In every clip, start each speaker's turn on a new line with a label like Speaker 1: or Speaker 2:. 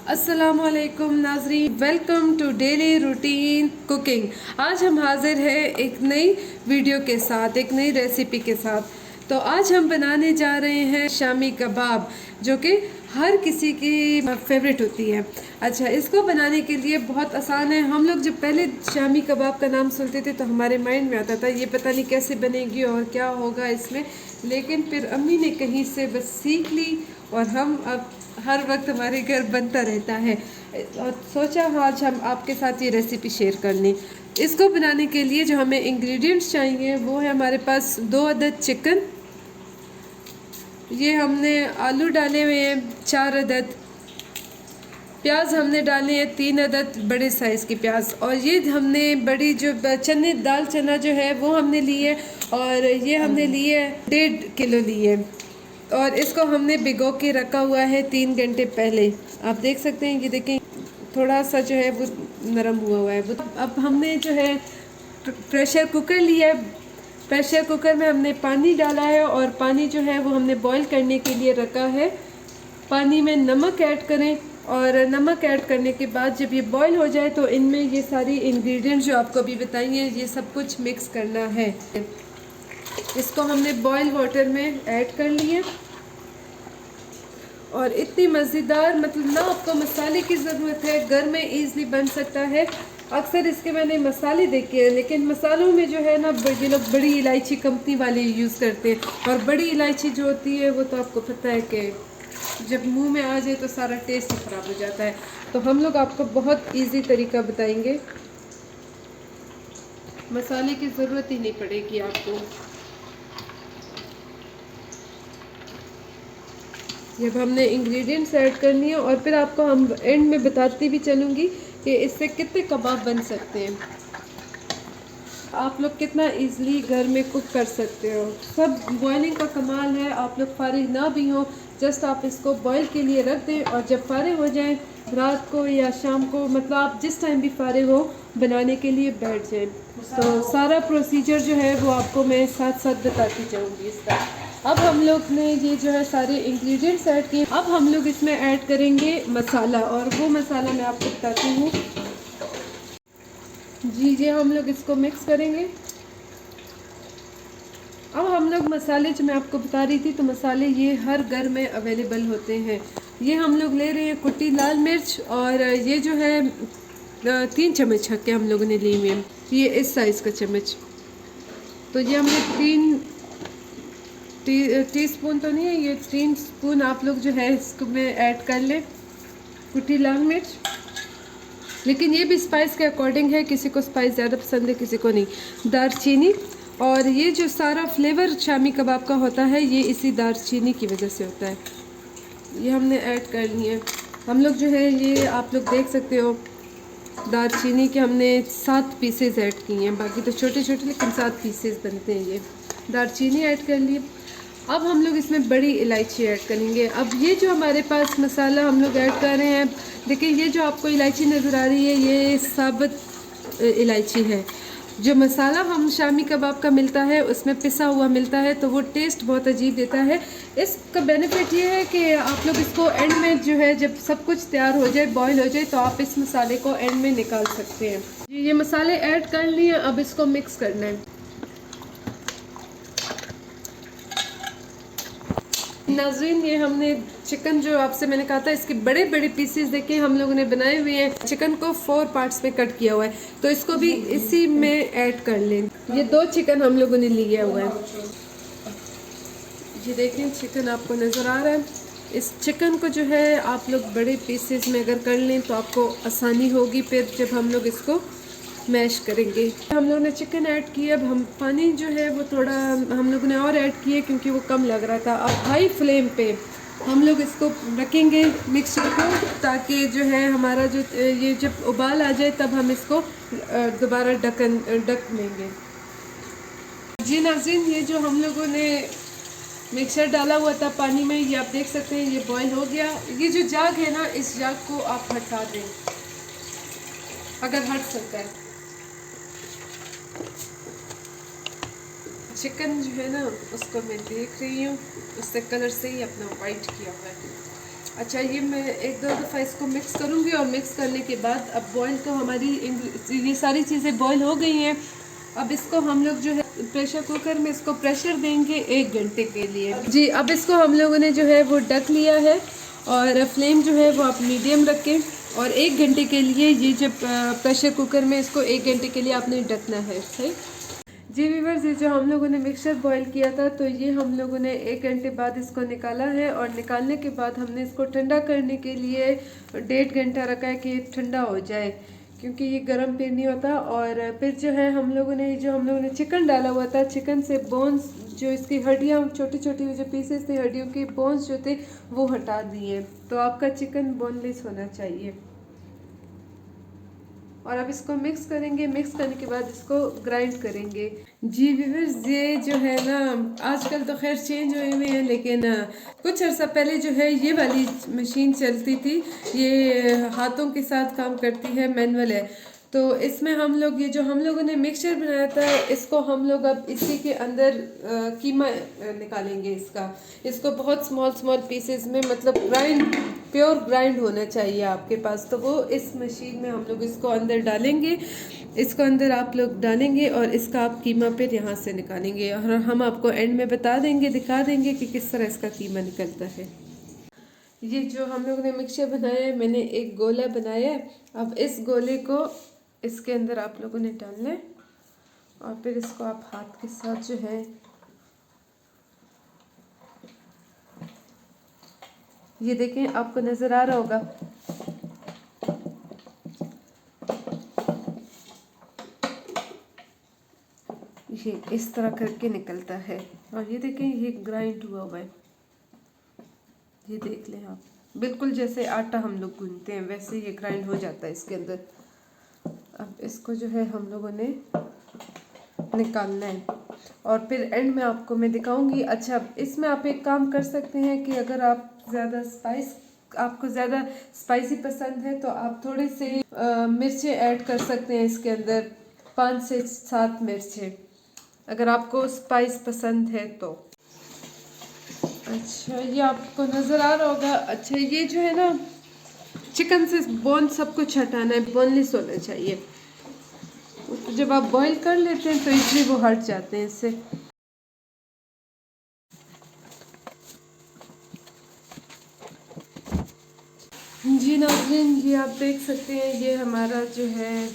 Speaker 1: अस्सलामुअलैकुम नाज़रीन, welcome to daily routine cooking. आज हम हाजिर हैं एक नई वीडियो के साथ, एक नई रेसिपी के साथ। तो आज हम बनाने जा रहे हैं शामी कबाब, जो कि हर किसी की फेवरेट होती है। अच्छा, इसको बनाने के लिए बहुत आसान है। हम लोग जब पहले शामी कबाब का नाम सुनते थे तो हमारे माइंड में आता था ये पता नहीं कैसे बनेगी और क्या होगा इसमें, लेकिन फिर अम्मी ने कहीं से बस सीख ली और हम अब हर वक्त हमारे घर बनता रहता है। और सोचा आज हम आपके साथ ये रेसिपी शेयर कर लें। इसको बनाने के लिए जो हमें इंग्रेडिएंट्स चाहिए वो है हमारे पास 2 अदद चिकन, ये हमने आलू डाले हुए हैं 4 अदद, प्याज हमने डाले हैं 3 अदद बड़े साइज़ की प्याज, और ये हमने बड़ी जो चने दाल चना जो है वो हमने ली है, और ये हमने लिए 1.5 किलो लिए, और इसको हमने भिगो के रखा हुआ है 3 घंटे पहले। आप देख सकते हैं, ये देखें थोड़ा सा जो है वो नरम हुआ है। अब हमने जो है प्रेशर कुकर लिया है। प्रेशर कुकर में हमने पानी डाला है और पानी जो है वो हमने बॉईल करने के लिए रखा है। पानी में नमक ऐड करें, और नमक ऐड करने के बाद जब ये बॉईल हो जाए तो इनमें ये सारी इंग्रेडिएंट्स जो आपको अभी बताई हैं ये सब कुछ मिक्स करना है। इसको हमने बॉयल वाटर में ऐड कर लिए, और इतनी मज़ेदार, मतलब ना आपको मसाले की ज़रूरत है, घर में ईज़िली बन सकता है। अक्सर इसके मैंने मसाले देखे हैं, लेकिन मसालों में जो है ना ये लोग बड़ी इलायची कंपनी वाले यूज़ करते हैं, और बड़ी इलायची जो होती है वो तो आपको पता है कि जब मुंह में आ जाए तो सारा टेस्ट ही ख़राब हो जाता है। तो हम लोग आपको बहुत इजी तरीका बताएंगे, मसाले की ज़रूरत ही नहीं पड़ेगी आपको। जब हमने इंग्रेडिएंट्स ऐड करनी है, और फिर आपको हम एंड में बताती भी चलूँगी कि इससे कितने कबाब बन सकते हैं, आप लोग कितना इजीली घर में कुक कर सकते हो। सब बॉइलिंग का कमाल है। आप लोग फारिग ना भी हो, जस्ट आप इसको बॉईल के लिए रख दें, और जब फारिग हो जाएं रात को या शाम को, मतलब आप जिस टाइम भी फारिग हो बनाने के लिए बैठ जाएं। तो सारा प्रोसीजर जो है वो आपको मैं साथ साथ बताती जाऊँगी इसका। अब हम लोग ने ये जो है सारे इंग्रेडिएंट्स ऐड किए। अब हम लोग इसमें ऐड करेंगे मसाला, और वो मसाला मैं आपको बताती हूँ। जी हम लोग इसको मिक्स करेंगे। अब हम लोग मसाले जो मैं आपको बता रही थी, तो मसाले ये हर घर में अवेलेबल होते हैं। ये हम लोग ले रहे हैं कुटी लाल मिर्च, और ये जो है 3 चम्मच के हम लोगों ने लिए हुए हैं, ये इस साइज़ का चम्मच। तो ये हमने 3 टीस्पून तो नहीं है, ये 3 स्पून आप लोग जो है इसको में ऐड कर लें कुटी लाल मिर्च। लेकिन ये भी स्पाइस के अकॉर्डिंग है, किसी को स्पाइस ज़्यादा पसंद है, किसी को नहीं। दालचीनी, और ये जो सारा फ्लेवर शामी कबाब का होता है ये इसी दालचीनी की वजह से होता है। ये हमने ऐड कर ली है। हम लोग जो है ये आप लोग देख सकते हो दालचीनी के हमने 7 पीसेस ऐड किए हैं, बाकी तो छोटे छोटे लेकिन 7 पीसेस बनते हैं। ये दालचीनी ऐड कर लिए। अब हम लोग इसमें बड़ी इलायची ऐड करेंगे। अब ये जो हमारे पास मसाला हम लोग ऐड कर रहे हैं, देखिए ये जो आपको इलायची नज़र आ रही है ये साबुत इलायची है। जो मसाला हम शामी कबाब का मिलता है उसमें पिसा हुआ मिलता है, तो वो टेस्ट बहुत अजीब देता है। इसका बेनिफिट ये है कि आप लोग इसको एंड में जो है जब सब कुछ तैयार हो जाए, बॉईल हो जाए, तो आप इस मसाले को एंड में निकाल सकते हैं। ये मसाले ऐड कर लिए, अब इसको मिक्स करना है। नाज़रीन, ये हमने चिकन जो आपसे मैंने कहा था इसके बड़े बड़े पीसेस देखे हम लोगों ने बनाए हुए हैं। चिकन को 4 पार्ट्स में कट किया हुआ है, तो इसको भी इसी में ऐड कर लें। ये 2 चिकन हम लोगों ने लिया हुआ है। ये देखें चिकन आपको नज़र आ रहा है। इस चिकन को जो है आप लोग बड़े पीसेस में अगर कर लें तो आपको आसानी होगी फिर जब हम लोग इसको मैश करेंगे। हम लोगों ने चिकन ऐड किया। अब हम पानी जो है वो थोड़ा हम लोगों ने और ऐड किया क्योंकि वो कम लग रहा था। अब हाई फ्लेम पे हम लोग इसको रखेंगे मिक्सचर को, ताकि जो है हमारा जो ये जब उबाल आ जाए तब हम इसको दोबारा ढक लेंगे। जी नाज़रीन, ये जो हम लोगों ने मिक्सचर डाला हुआ था पानी में, ये आप देख सकते हैं ये बॉईल हो गया। ये जो जाग है ना, इस जाग को आप हटा दें अगर हट सकता है। चिकन जो है ना उसको मैं देख रही हूँ, उससे कलर से ही अपना वाइट किया हुआ है। अच्छा, ये मैं एक दो दफ़ा इसको मिक्स करूँगी और मिक्स करने के बाद अब बॉईल तो हमारी ये सारी चीज़ें बॉईल हो गई हैं। अब इसको हम लोग जो है प्रेशर कुकर में इसको प्रेशर देंगे 1 घंटे के लिए। जी, अब इसको हम लोगों ने जो है वो ढक लिया है और फ्लेम जो है वो आप मीडियम रखें और 1 घंटे के लिए ये जब प्रेशर कुकर में इसको 1 घंटे के लिए आपने ढकना है। सही जी व्यूअर्स, ये जो हम लोगों ने मिक्सचर बॉईल किया था तो ये हम लोगों ने 1 घंटे बाद इसको निकाला है और निकालने के बाद हमने इसको ठंडा करने के लिए 1.5 घंटा रखा है कि ठंडा हो जाए, क्योंकि ये गर्म फिर नहीं होता। और फिर जो है हम लोगों ने चिकन डाला हुआ था, चिकन से बोन्स जो इसकी हड्डियाँ छोटी छोटी जो पीसेस थे हड्डियों के बोन्स जो थे वो हटा दिए। तो आपका चिकन बोनलेस होना चाहिए। और अब इसको मिक्स करेंगे, मिक्स करने के बाद इसको ग्राइंड करेंगे। जी व्यूअर्स, ये जो है ना आजकल तो खैर चेंज हुए हुए हैं, लेकिन कुछ अर्सा पहले जो है ये वाली मशीन चलती थी, ये हाथों के साथ काम करती है, मैनुअल है। तो इसमें हम लोग ये जो हम लोगों ने मिक्सचर बनाया था इसको हम लोग अब इसी के अंदर कीमा निकालेंगे इसको बहुत स्मॉल स्मॉल पीसेस में, मतलब ग्राइंड प्योर ग्राइंड होना चाहिए आपके पास। तो वो इस मशीन में हम लोग इसको अंदर डालेंगे, इसको अंदर आप लोग डालेंगे और इसका आप कीमा फिर यहाँ से निकालेंगे और हम आपको एंड में बता देंगे, दिखा देंगे कि किस तरह इसका कीमा निकलता है। ये जो हम लोग ने मिक्सचर बनाया है, मैंने एक गोला बनाया है। अब इस गोले को इसके अंदर आप लोगों ने डालना है और फिर इसको आप हाथ के साथ जो है ये देखें, आपको नज़र आ रहा होगा ये इस तरह करके निकलता है। और ये देखें, ये ग्राइंड हुआ हुआ है, ये देख लें आप, बिल्कुल जैसे आटा हम लोग गूंथते हैं वैसे ये ग्राइंड हो जाता है इसके अंदर। अब इसको जो है हम लोगों ने निकालना है और फिर एंड में आपको मैं दिखाऊंगी। अच्छा, इसमें आप एक काम कर सकते हैं कि अगर आप आपको ज़्यादा स्पाइसी पसंद है तो आप थोड़े से मिर्चें ऐड कर सकते हैं इसके अंदर, 5 से 7 मिर्चें, अगर आपको स्पाइस पसंद है तो। अच्छा, ये आपको नज़र आ रहा होगा। अच्छा, ये जो है ना चिकन से बोन सब कुछ हटाना है, बोनलेस होना चाहिए। तो जब आप बॉईल कर लेते हैं तो इसलिए वो हट जाते हैं इससे। जी नाज़रीन, ये आप देख सकते हैं ये हमारा जो है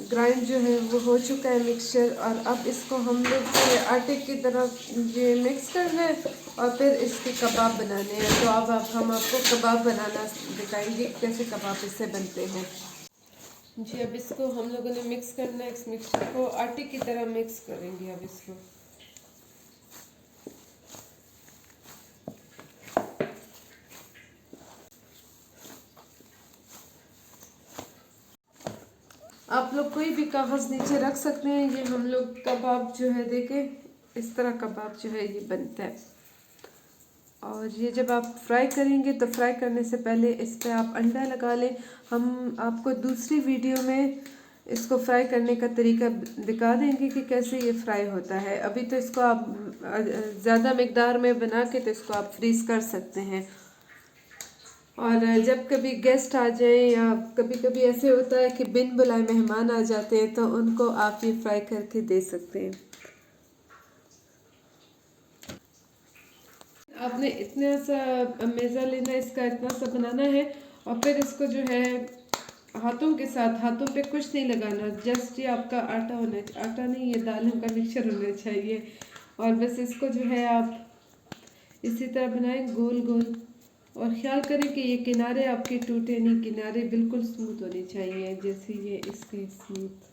Speaker 1: ग्राइंड जो है वो हो चुका है मिक्सचर। और अब इसको हम लोग आटे की तरह ये मिक्स करना है और फिर इसके कबाब बनाने हैं। तो अब हम आपको कबाब बनाना दिखाएंगे कैसे कबाब इससे बनते हैं। जी, अब इसको हम लोगों ने मिक्स करना है, इस मिक्सचर को आटे की तरह मिक्स करेंगे। अब इसको आप लोग कोई भी कागज़ नीचे रख सकते हैं। ये हम लोग कबाब जो है देखें इस तरह कबाब जो है ये बनता है। और ये जब आप फ्राई करेंगे तो फ्राई करने से पहले इस पर आप अंडा लगा लें। हम आपको दूसरी वीडियो में इसको फ्राई करने का तरीका दिखा देंगे कि कैसे ये फ्राई होता है। अभी तो इसको आप ज़्यादा मिकदार में बना के तो इसको आप फ्रीज़ कर सकते हैं। और जब कभी गेस्ट आ जाए या कभी कभी ऐसे होता है कि बिन बुलाए मेहमान आ जाते हैं तो उनको आप ये फ्राई करके दे सकते हैं। आपने इतना सा मेज़ा लेना है, इसका इतना सा बनाना है और फिर इसको जो है हाथों के साथ, हाथों पे कुछ नहीं लगाना, जस्ट ये आपका आटा होना चाहिए, आटा नहीं, ये दालों का मिक्सचर होना चाहिए। और बस इसको जो है आप इसी तरह बनाएं गोल गोल और ख्याल करें कि ये किनारे आपके टूटे नहीं, किनारे बिल्कुल स्मूथ होने चाहिए जैसे ये इसके स्मूथ।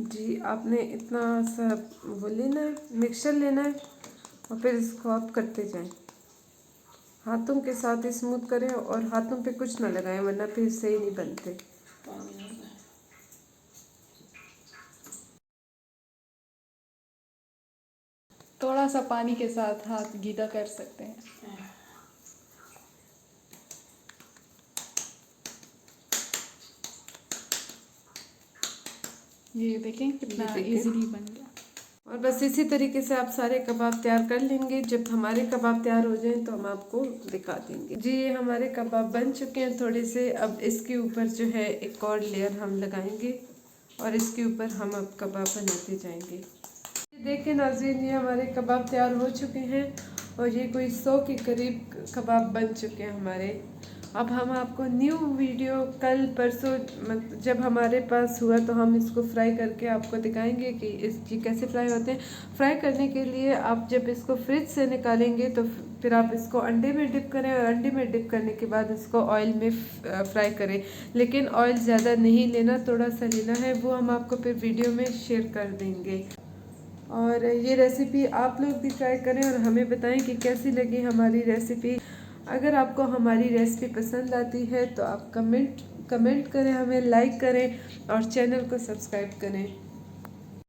Speaker 1: जी, आपने इतना सा वो लेना है, मिक्सचर लेना है और फिर इसको आप करते जाएं, हाथों के साथ ही स्मूथ करें और हाथों पे कुछ ना लगाएं वरना फिर सही नहीं बनते।
Speaker 2: सा पानी के साथ हाथ गीला कर सकते हैं। ये देखें कितना इजीली बन गया।
Speaker 1: और बस इसी तरीके से आप सारे कबाब तैयार कर लेंगे। जब हमारे कबाब तैयार हो जाएं तो हम आपको दिखा देंगे। जी ये हमारे कबाब बन चुके हैं थोड़े से। अब इसके ऊपर जो है एक और लेयर हम लगाएंगे और इसके ऊपर हम अब कबाब बनाते जाएंगे। देखिए नाज़रीन, ये हमारे कबाब तैयार हो चुके हैं और ये कोई 100 के करीब कबाब बन चुके हैं हमारे। अब हम आपको न्यू वीडियो कल परसों जब हमारे पास हुआ तो हम इसको फ्राई करके आपको दिखाएंगे कि इसकी कैसे फ्राई होते हैं। फ्राई करने के लिए आप जब इसको फ्रिज से निकालेंगे तो फिर आप इसको अंडे में डिप करें और अंडे में डिप करने के बाद इसको ऑयल में फ्राई करें। लेकिन ऑयल ज़्यादा नहीं लेना, थोड़ा सा लेना है, वो हम आपको फिर वीडियो में शेयर कर देंगे। और ये रेसिपी आप लोग भी ट्राई करें और हमें बताएं कि कैसी लगी हमारी रेसिपी। अगर आपको हमारी रेसिपी पसंद आती है तो आप कमेंट करें, हमें लाइक करें और चैनल को सब्सक्राइब करें।